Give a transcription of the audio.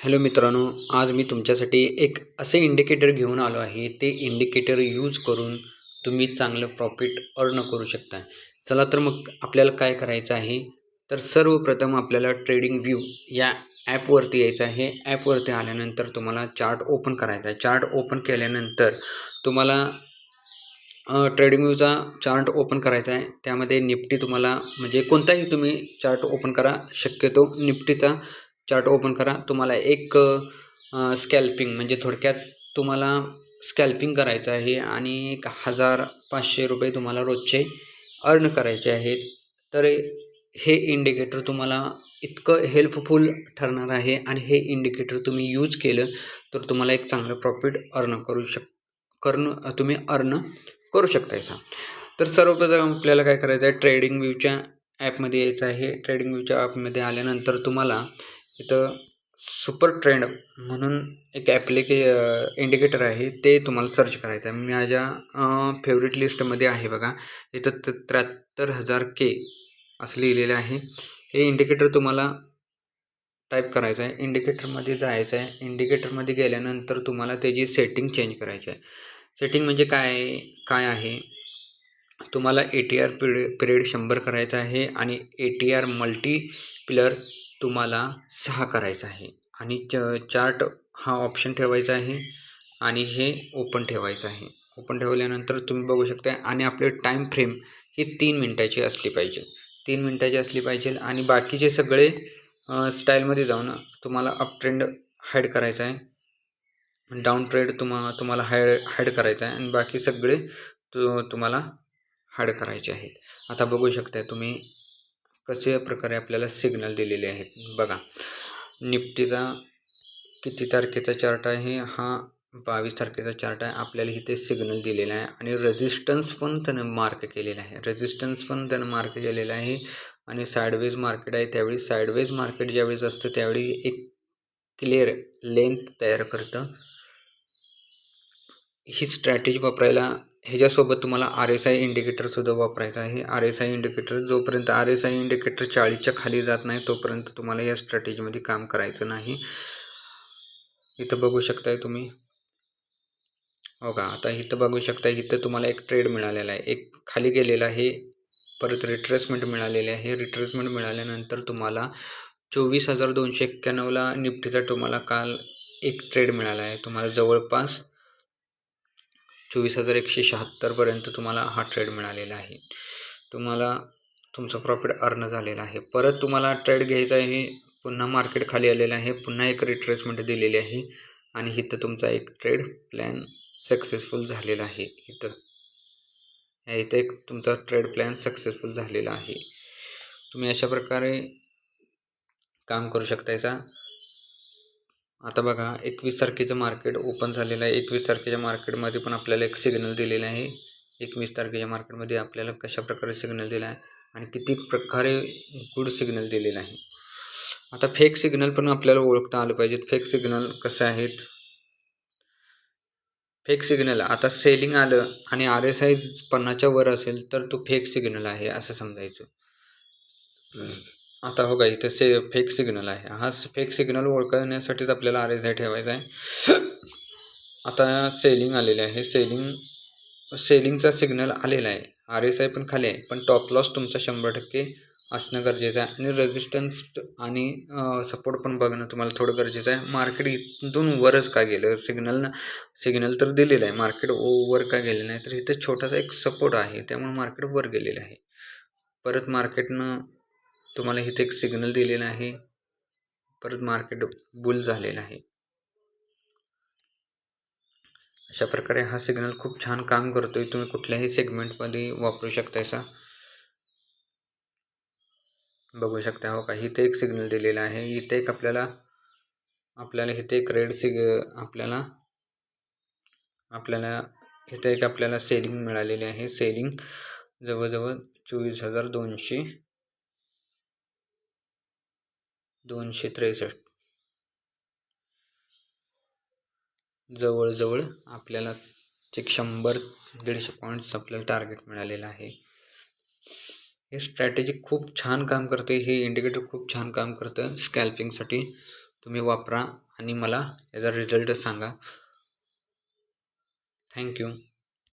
Hello मित्रांनो, आज मी तुमच्यासाठी एक असे इंडिकेटर घेऊन आलो आहे. ते इंडिकेटर यूज करून तुम्ही चांगलं प्रॉफिट अर्न करू शकता. चला तर मग आपल्याला काय करायचं आहे, तर सर्वप्रथम आपल्याला ट्रेडिंग व्यू या ॲपवरती यायचं आहे. ॲपवरती आल्यानंतर तुम्हाला चार्ट ओपन करायचा आहे. चार्ट ओपन केल्यानंतर तुम्हाला ट्रेडिंग व्ह्यूचा चार्ट ओपन करायचा आहे. त्यामध्ये निफ्टी तुम्हाला म्हणजे कोणताही तुम्ही चार्ट ओपन करा. शक्यतो निफ्टीचा चार्ट ओपन करा. तुम्हाला एक स्कॅल्पिंग म्हणजे थोडक्यात तुम्हाला स्कॅल्पिंग करायचं आहे आणि ₹1,500 तुम्हाला रोजचे अर्न करायचे आहेत. तर हे इंडिकेटर तुम्हाला इतकं हेल्पफुल ठरणार आहे आणि हे इंडिकेटर तुम्ही यूज केलं तर तुम्हाला एक चांगलं प्रॉफिट तुम्ही अर्न करू शकतायसा. तर सर्वप्रथम आपल्याला काय करायचं आहे, ट्रेडिंग व्ह्यूच्या ॲपमध्ये यायचं आहे. ट्रेडिंग व्ह्यूच्या ॲपमध्ये आल्यानंतर तुम्हाला इथं सुपर ट्रेंड म्हणून एक इंडिकेटर आहे, ते तुम्हाला सर्च करायचं आहे. माझ्या फेवरेट लिस्टमध्ये आहे बघा. इथं 73,000K असं लिहिलेलं आहे. हे इंडिकेटर तुम्हाला टाईप करायचं आहे. इंडिकेटरमध्ये जायचं आहे. इंडिकेटरमध्ये गेल्यानंतर तुम्हाला त्याची सेटिंग चेंज करायची आहे. सेटिंग म्हणजे काय आहे, तुम्हाला ATR पिरियड 100 करायचा आहे आणि ATR मल्टीप्लेयर तुम्हाला 6 करायचं आहे आणि चार्ट हा ऑप्शन ठेवायचा आहे आणि हे ओपन ठेवायचं आहे. ओपन ठेवल्यानंतर तुम्ही बघू शकता आणि आपले टाईम फ्रेम ही 3 मिनिटाची असली पाहिजे. 3 मिनिटाची असली पाहिजे आणि बाकीचे सगळे स्टाईलमध्ये जाऊन तुम्हाला अप ट्रेंड हाईड करायचा आहे. डाऊन ट्रेड तुम्हाला हाईड करायचा आहे आणि बाकी सगळे तुम्हाला हाईड करायचे आहेत. आता बघू शकता तुम्ही कशा प्रकारे आपल्याला सिग्नल दिलेले आहेत. बघा, निफ्टीचा किती तारखेचा चार्ट आहे, हा 22 तारखेचा चार्ट आहे. आपल्याला इथे सिग्नल दिलेला आहे आणि रेझिस्टन्स पण त्यानं मार्क केलेला आहे. आणि साईडवेज मार्केट आहे. त्यावेळी साईडवेज मार्केट ज्यावेळेस असतं त्यावेळी एक क्लिअर लेंथ तयार करतं. ही स्ट्रॅटेजी वापरायला ह्याच्यासोबत तुम्हाला RSI इंडिकेटरसुद्धा वापरायचा आहे. RSI इंडिकेटर जोपर्यंत RSI इंडिकेटर 40च्या खाली जात नाही तोपर्यंत तुम्हाला या स्ट्रॅटेजीमध्ये काम करायचं नाही. इथं बघू शकताय तुम्ही. हो का, आता इथं बघू शकता, इथं तुम्हाला एक ट्रेड मिळालेला आहे. एक खाली गेलेला आहे, परत रिट्रेसमेंट मिळालेली आहे. रिट्रेसमेंट मिळाल्यानंतर तुम्हाला 24,291ला निफ्टीचा तुम्हाला काल एक ट्रेड मिळाला आहे. तुम्हाला जवळपास 24,176 पर्यंत तुम्हाला हा ट्रेड मिळालेला आहे. तुम्हाला तुमचा प्रॉफिट अर्न झालेला आहे. परत तुम्हाला ट्रेड घ्यायचा आहे. पुन्हा मार्केट खाली आलेलं आहे. पुन्हा एक रिट्रेसमेंट दिलेली आहे आणि इथं तुमचा एक ट्रेड प्लॅन सक्सेसफुल झालेला आहे. इथं एक तुमचा ट्रेड प्लॅन सक्सेसफुल झालेला आहे. तुम्ही अशा प्रकारे काम करू शकतायचा. आता बघा, 21 तारखेचं मार्केट ओपन झालेलं आहे. 21 तारखेच्या मार्केटमध्ये पण आपल्याला एक सिग्नल दिलेला आहे. 21 तारखेच्या मार्केटमध्ये आपल्याला कशा प्रकारे सिग्नल दिला आहे आणि किती प्रकारे गुड सिग्नल दिलेला आहे. आता फेक सिग्नल पण आपल्याला ओळखता आलं पाहिजे. फेक सिग्नल कसे आहेत, फेक सिग्नल आता सेलिंग आलं आणि RSI 50च्या वर असेल तर तो फेक सिग्नल आहे असं समजायचं. आता हो का, इथं फेक सिग्नल आहे. हा फेक सिग्नल ओळखण्यासाठीच आपल्याला RSI ठेवायचा आहे. आता सेलिंग आलेले आहे. सेलिंगचा सिग्नल आलेला आहे. RSI पण खाली आहे, पण टॉप लॉस तुमचा 100% असणं गरजेचं आहे आणि रेझिस्टन्स आणि सपोर्ट पण बघणं तुम्हाला थोडं गरजेचं आहे. मार्केट इथून वरच का गेलं, सिग्नल तर दिलेलं आहे, मार्केट वर का गेलं नाही, तर इथे छोटासा एक सपोर्ट आहे, त्यामुळे मार्केट वर गेलेलं आहे. परत मार्केटनं तुम्हाला इथे एक सिग्नल दिलेला आहे. परत मार्केट बुल झालेलं आहे. अशा प्रकारे हा सिग्नल खूप छान काम करतोय. तुम्ही कुठल्याही सेगमेंटमध्ये वापरू शकतायसा. बघू शकता. हो का, इथे एक सिग्नल दिलेला आहे. इथे एक आपल्याला इथे एक इथे एक आपल्याला सेलिंग मिळालेली आहे. सेलिंग जवळजवळ 24,263 जवळजवळ आपल्याला एक 100-150 पॉईंट्स आपल्याला टार्गेट मिळालेलं आहे. हे स्ट्रॅटेजी खूप छान काम करते. हे इंडिकेटर खूप छान काम करतं स्कॅल्पिंगसाठी. तुम्ही वापरा आणि मला याचा रिझल्ट सांगा. थँक्यू.